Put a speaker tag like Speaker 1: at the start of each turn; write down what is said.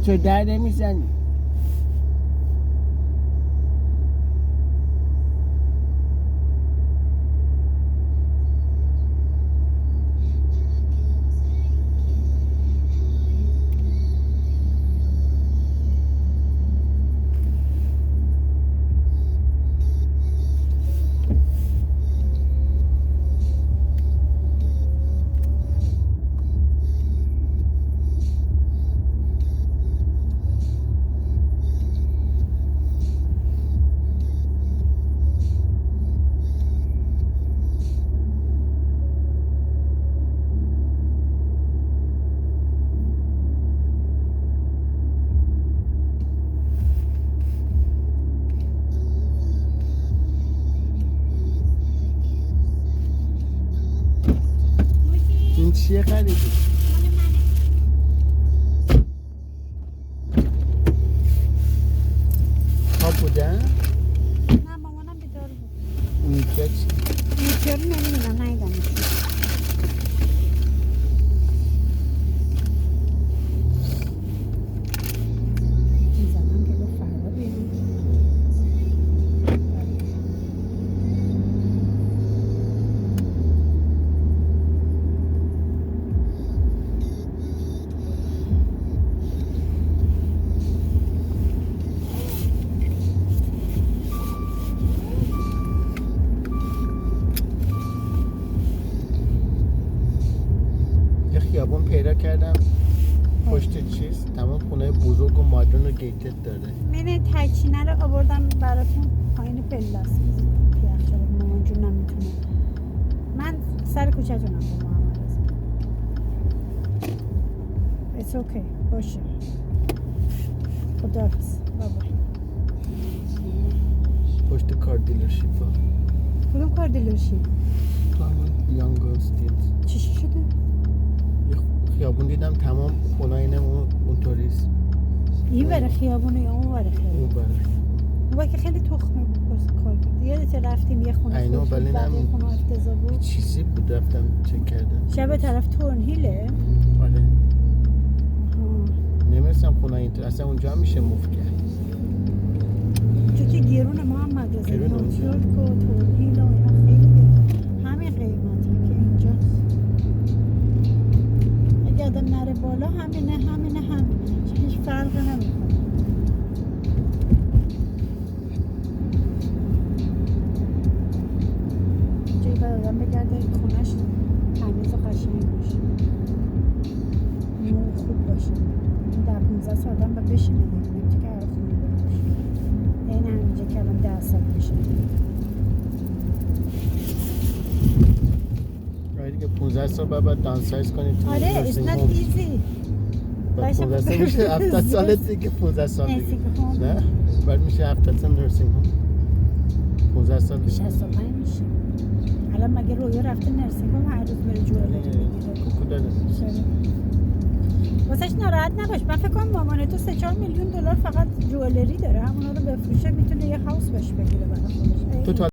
Speaker 1: تو در نمیزنی. این چیه خریدی؟ خواب بودن؟
Speaker 2: نه مامانم بیدار بود.
Speaker 1: نیکه چی؟
Speaker 2: نیکه رو نمیدونم ندیدم. میزنم که گفت فردا بیام.
Speaker 1: خیابون پیدا کردم پشت چیز تمام خونه بزرگ و مادرن و گیتد داره.
Speaker 2: من تایچینه رو آوردم براتون پایین پلاس پیاخ شده مامان جون نمیتونه. من سر کوچه جونم با محمد رضا. It's okay باشه. خداحافظ بابا.
Speaker 1: پشت کار دیلرشیپ ها.
Speaker 2: کدوم کار دیلرشیپ؟
Speaker 1: همون یانگ استیلز.
Speaker 2: چی شده؟
Speaker 1: خیابون دیدم تمام خونای اونطوریست.
Speaker 2: این بره خیابونه یا اون بره خیابونه؟
Speaker 1: اون بره.
Speaker 2: اون که خیلی تخمه بود کار کرد. یادت رفتیم یه خونه
Speaker 1: اینو
Speaker 2: خوش
Speaker 1: ولی
Speaker 2: بود بعد یه
Speaker 1: نمی-
Speaker 2: خونه افتضاح بود.
Speaker 1: چیزی بود رفتم چک کردم.
Speaker 2: شب طرف تورنهیله؟
Speaker 1: آره. نمیرسم خونه اینطور اصلا اونجا هم میشه موف کرد.
Speaker 2: چون که گرونه محمد رضا
Speaker 1: گرونه اونجا.
Speaker 2: نیویورک و تورنهیل و اینا خیلی گرونه. همین قیمتی که اینجاست. اگه آدم نره بالا همینه هیچ فرق نمیکنه. جایی باید آدم بگرده خونش تمیز و قشنگ باشه، نور خوب باشه. در 15 سال آدم باید بشینه دیگه، نمیشه که هر خونه باشه. این همینجا که الان 10 سال میشه.
Speaker 1: آره دیگه 15 سال بعد دانسایز کنید تو
Speaker 2: آره it's
Speaker 1: نرسینگ
Speaker 2: not
Speaker 1: هوم.
Speaker 2: easy.
Speaker 1: بعد 15 سال میشه 70 سال دیگه 15 سال دیگه.
Speaker 2: نرسینگ هوم.
Speaker 1: نه بعد میشه 70 سال نرسینگ هوم. 15 سال دیگه.
Speaker 2: 65 میشه. الان مگه رویا رفته نرسینگ هوم هر روز بره جوالری بگیره؟
Speaker 1: کوکو داره.
Speaker 2: واسهش ناراحت نباش. من فکر کنم مامان تو 3-4 میلیون دلار فقط جوالری داره، همونا رو بفروشه میتونه یه هاوس بهش بگیره برای خودش.
Speaker 1: تو تا